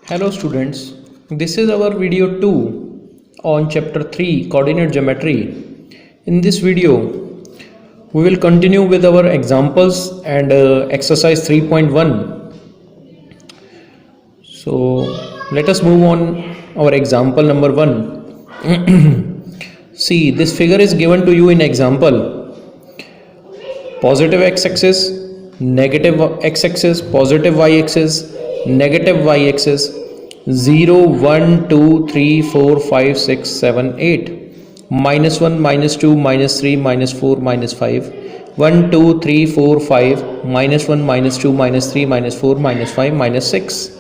Hello students, this is our video 2 on chapter 3 coordinate geometry. In this video, we will continue with our examples and exercise 3.1. So let us move on our example number 1. See, this figure is given to you in example. Positive x-axis, negative x-axis, positive y-axis, negative y-axis, 0, 1, 2, 3, 4, 5, 6, 7, 8, minus 1, minus 2, minus 3, minus 4, minus 5, 1, 2, 3, 4, 5, minus 1, minus 2, minus 3, minus 4, minus 5, minus 6.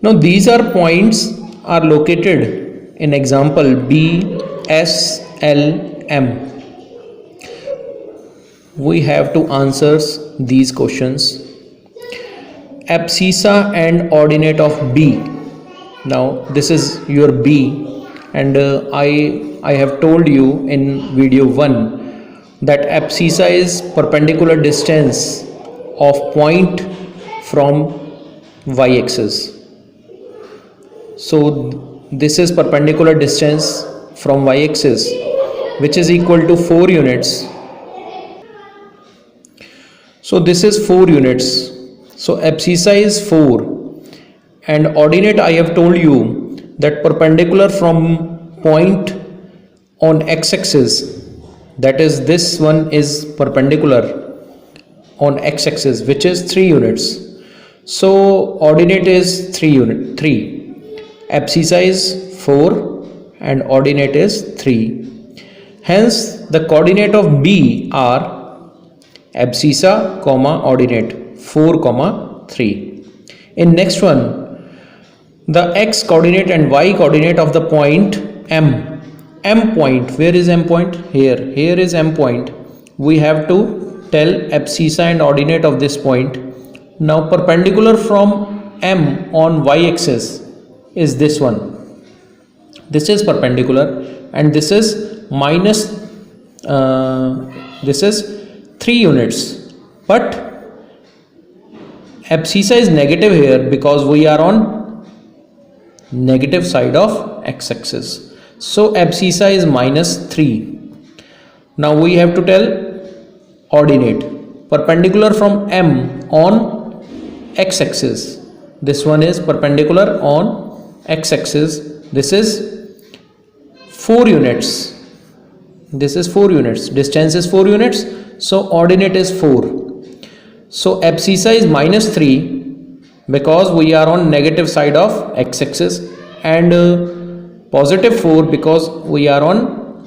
Now these are points are located in example B, S, L, M. We have to answer these questions. Abscissa and ordinate of B. Now this is your B, and I have told you in video 1 that abscissa is perpendicular distance of point from y-axis. So this is perpendicular distance from y-axis, which is equal to 4 units. So this is 4 units. So abscissa is 4, and ordinate I have told you that perpendicular from point on x-axis, that is this one is perpendicular on x-axis, which is 3 units. So ordinate is 3. Abscissa is 4 and ordinate is 3. Hence the coordinate of B are abscissa, ordinate 4, 3. In next one, the x coordinate and y coordinate of the point M. M point, where is M point? Here is M point. We have to tell abscissa and ordinate of this point. Now perpendicular from M on y-axis is this one. This is perpendicular, and this is minus, this is 3 units. But abscissa is negative here because we are on negative side of x-axis. So abscissa is minus 3. Now we have to tell ordinate. Perpendicular from M on x-axis. This one is perpendicular on x-axis. This is 4 units. This is 4 units. Distance is 4 units. So ordinate is 4. So abscissa is minus 3 because we are on negative side of x-axis, and positive 4 because we are on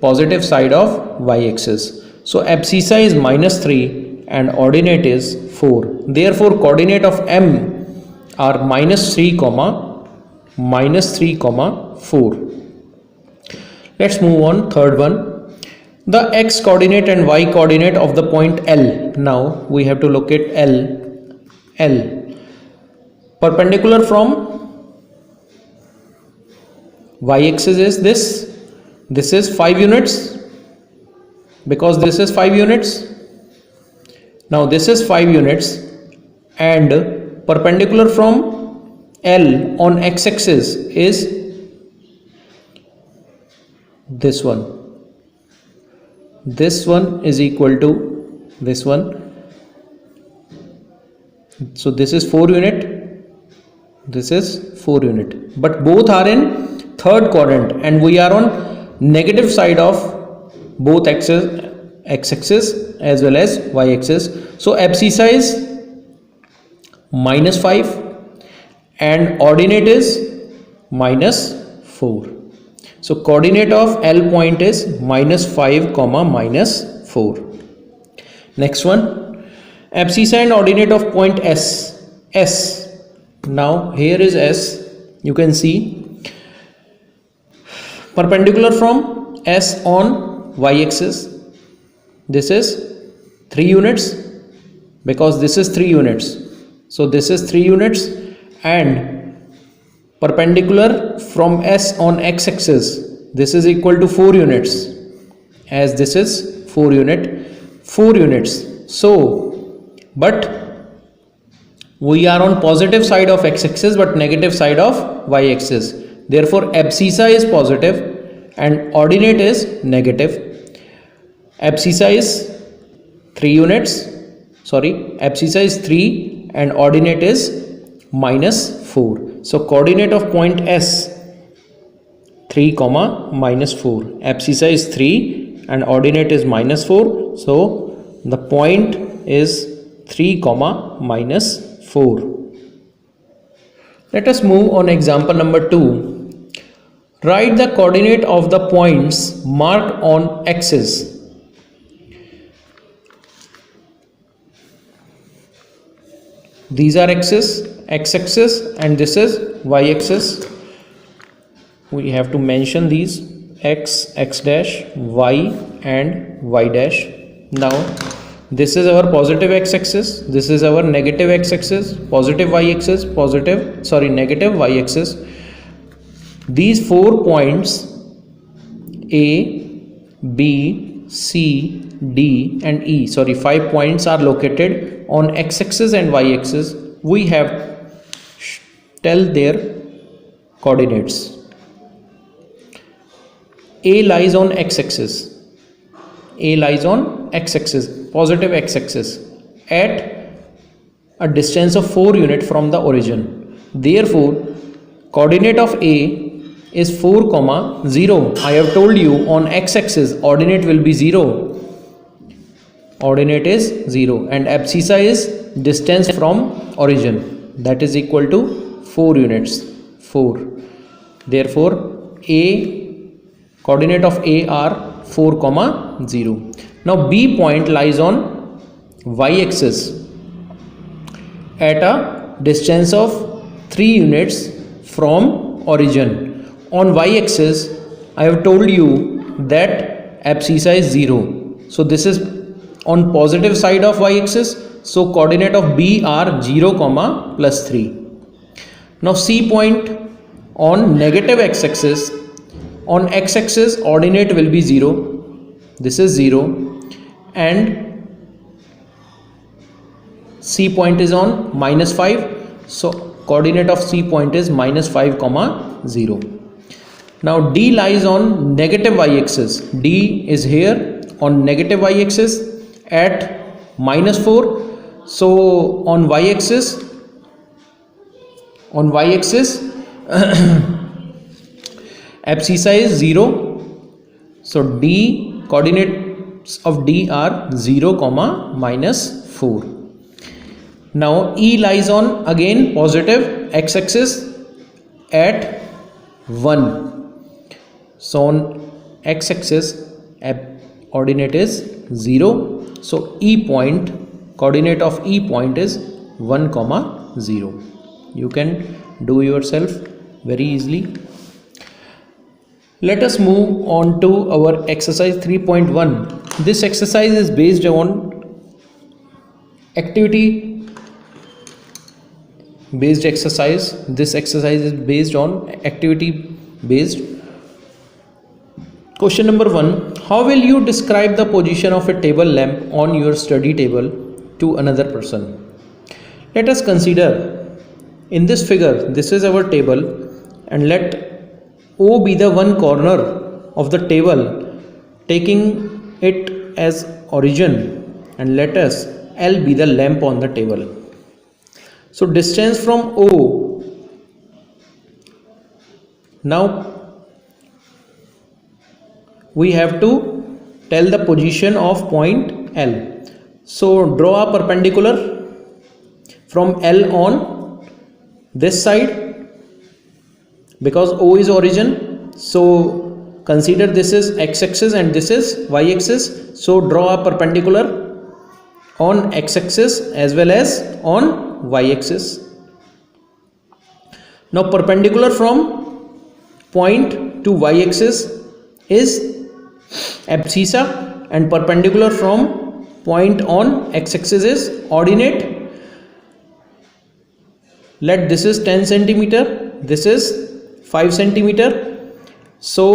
positive side of y-axis. So abscissa is minus 3 and ordinate is 4. Therefore coordinate of M are minus 3, 4. Let's move on. Third one. The x coordinate and y coordinate of the point L. Now we have to locate L. Perpendicular from y-axis is this. This is 5 units because this is 5 units. Now this is 5 units, and perpendicular from L on x-axis is this one. This one is equal to this one. So this is 4 unit, this is 4 unit, but both are in third quadrant, and we are on negative side of both x-axis as well as y-axis. So abscissa is minus 5 and ordinate is minus 4. So coordinate of L point is minus 5, minus 4. Next one, abscissa and ordinate of point S. Now here is S. You can see perpendicular from S on y-axis. This is 3 units because this is 3 units. So this is 3 units, and perpendicular from S on x-axis, this is equal to 4 units, as this is 4 units. So but We are on positive side of x-axis but negative side of y-axis. Therefore abscissa is positive and ordinate is negative. Abscissa is 3 units. Abscissa is 3 and ordinate is -4. So coordinate of point S 3, -4. Abscissa is 3 and ordinate is -4. So the point is 3, -4. Let us move on example number 2. Write the coordinate of the points marked on axis. These are x-axis and this is y-axis. We have to mention these x dash, y and y dash. Now this is our positive x-axis, this is our negative x-axis, positive y-axis, negative y-axis. These 4 points A, B, C, D and E, 5 points are located on x-axis and y-axis. We have tell their coordinates. A lies on x-axis. A lies on x-axis, positive x-axis, at a distance of 4 units from the origin. Therefore, coordinate of A is 4, 0. I have told you on x-axis ordinate will be 0. Ordinate is 0 and abscissa is distance from origin, that is equal to 4 units. 4. Therefore, coordinate of A are 4, 0. Now B point lies on y-axis at a distance of 3 units from origin. On y-axis I have told you that abscissa is 0. So this is on positive side of y-axis. So coordinate of B are 0, +3. Now C point on negative x-axis. On x-axis ordinate will be 0. This is 0 and C point is on -5. So coordinate of C point is -5, 0. Now D lies on negative y-axis. D is here on negative y-axis at -4. So on y-axis abscissa is 0. So D coordinates of D are 0, -4. Now E lies on again positive x-axis at 1. So on x-axis ordinate is 0. So E point, coordinate of E point is 1, 0. You can do yourself very easily. Let us move on to our exercise 3.1. This exercise is based on activity based exercise. This exercise is based on activity based. Question number 1. How will you describe the position of a table lamp on your study table to another person? Let us consider in this figure, this is our table and let O be the one corner of the table, taking it as origin, and let us L be the lamp on the table. So distance from O. Now we have to tell the position of point L. So draw a perpendicular from L on this side, because O is origin. So consider this is x-axis and this is y-axis. So draw a perpendicular on x-axis as well as on y-axis. Now perpendicular from point to y-axis is abscissa and perpendicular from point on x-axis is ordinate. Let this is 10 centimeter, this is 5 centimeter. So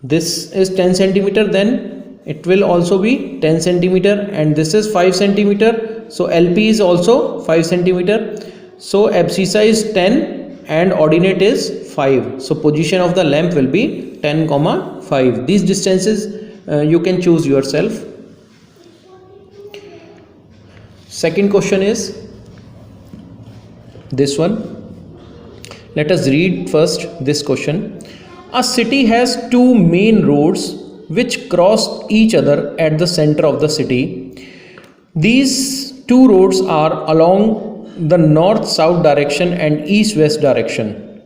this is 10 centimeter, then it will also be 10 centimeter, and this is 5 centimeter. So LP is also 5 centimeter. So abscissa is 10 and ordinate is 5. So position of the lamp will be 10, 5. These distances you can choose yourself. Second question is this one. Let us read first this question. A city has two main roads which cross each other at the center of the city. These two roads are along the north-south direction and east-west direction.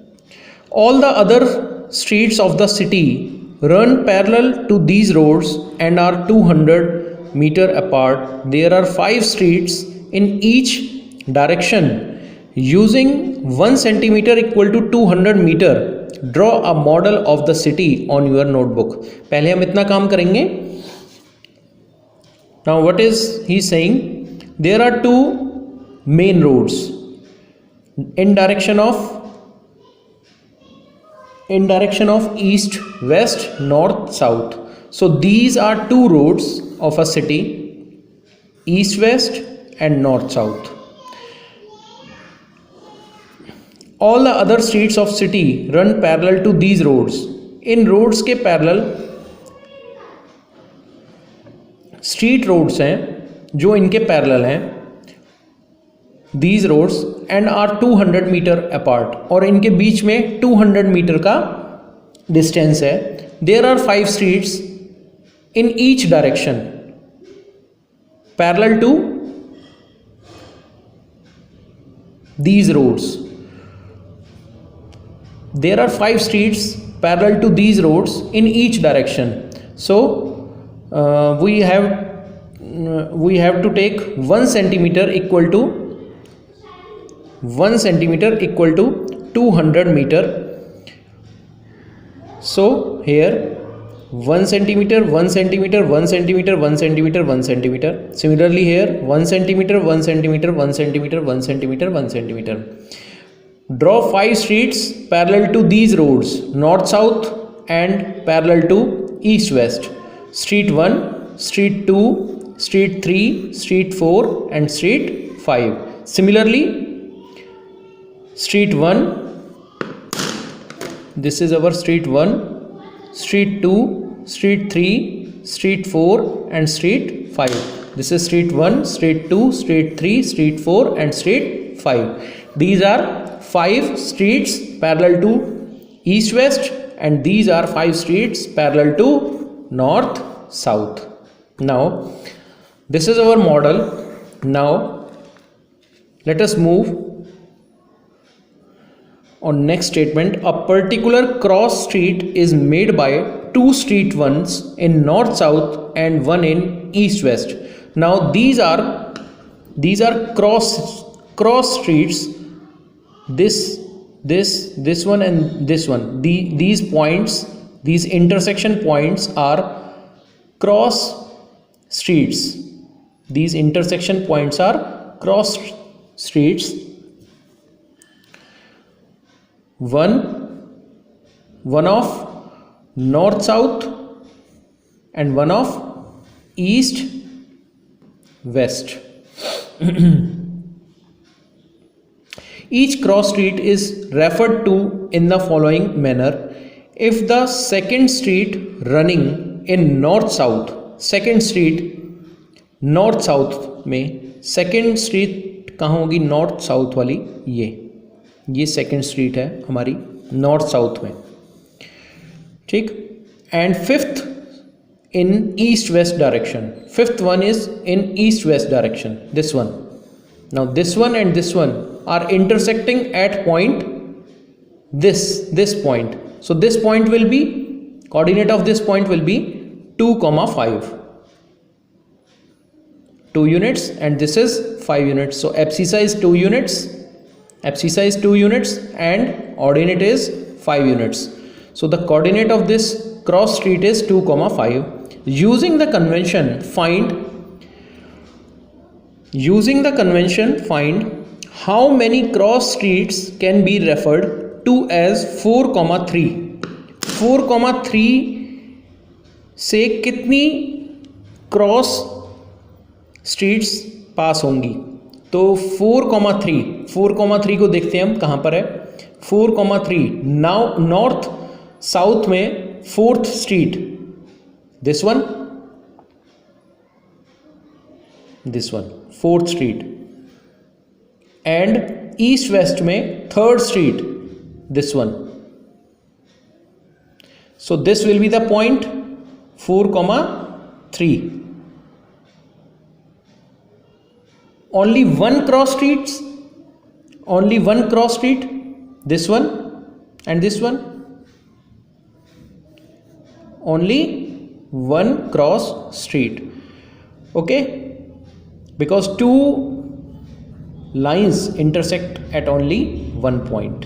All the other streets of the city run parallel to these roads and are 200 meter apart. There are 5 streets in each direction. Using 1 centimeter equal to 200 meter, draw a model of the city on your notebook. पहले हम इतना काम करेंगे. Now what is he saying? There are two main roads in direction of east, west, north, south. So these are two roads of a city, east, west and north, south. All the other streets of city run parallel to these roads. In roads के parallel street roads हैं जो इनके parallel हैं. These roads and are 200 meter apart. और इनके बीच में 200 meter का distance है. There are 5 streets in each direction parallel to these roads. There are 5 streets parallel to these roads in each direction. So we have to take 1 centimeter equal to 200 meter. So here 1 centimeter, 1 centimeter, 1 centimeter, 1 centimeter, 1 centimeter. Similarly here 1 centimeter, 1 centimeter, 1 centimeter, 1 centimeter, 1 centimeter. Draw 5 streets parallel to these roads, north-south and parallel to east-west. Street 1, Street 2, Street 3, Street 4 and Street 5. Similarly, Street 1, this is our Street 1, Street 2, Street 3, Street 4 and Street 5. This is Street 1, Street 2, Street 3, Street 4 and Street 5. These are 5 streets parallel to east-west and these are 5 streets parallel to north-south. Now this is our model. Now let us move on next statement. A particular cross street is made by 2 street ones in north-south and one in east-west. Now these are cross streets. This one and this one. These points, these intersection points are cross streets. These intersection points are cross streets. One of north south and one of east west. Each cross street is referred to in the following manner. If the second street running in north-south, second street north-south में second street कहाँ होगी? north-south वाली ये second street है हमारी north-south में, ठीक. And fifth in east-west direction. Fifth one is in east-west direction. This one. Now this one and this one are intersecting at point this point. So this point will be, coordinate of this point will be 2, 5. 2 units and this is 5 units. So abscissa is 2 units. Abscissa is 2 units and ordinate is 5 units. So the coordinate of this cross street is 2, 5. Using the convention, find how many cross streets can be referred to as 4, 3. 4, 3 से कितनी cross streets पास होंगी। तो 4,3 को देखते हैं हम कहाँ पर है। 4,3 नाउ नॉर्थ साउथ में 4th street, this one 4th street, and east west में 3rd street, this one. So this will be the point 4,3. Only one cross street, this one and this one. Only one cross street. Okay, because two lines intersect at only one point.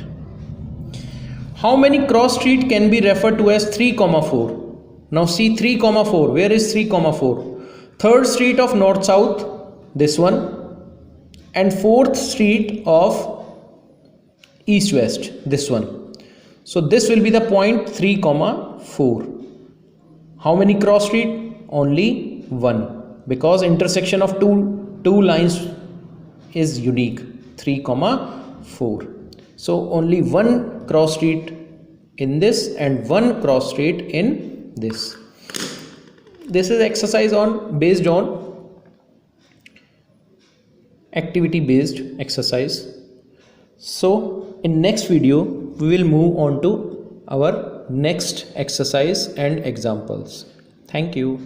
How many cross street can be referred to as 3,4? Now see 3,4. Where is 3,4? 3rd street of north south, this one, and 4th street of east west, this one. So this will be the point 3,4. How many cross street? Only one, because intersection of two lines is unique, 3,4. So only one cross street in this and one cross street in this. This is exercise based on activity based exercise. So in next video we will move on to our next exercise and examples. Thank you.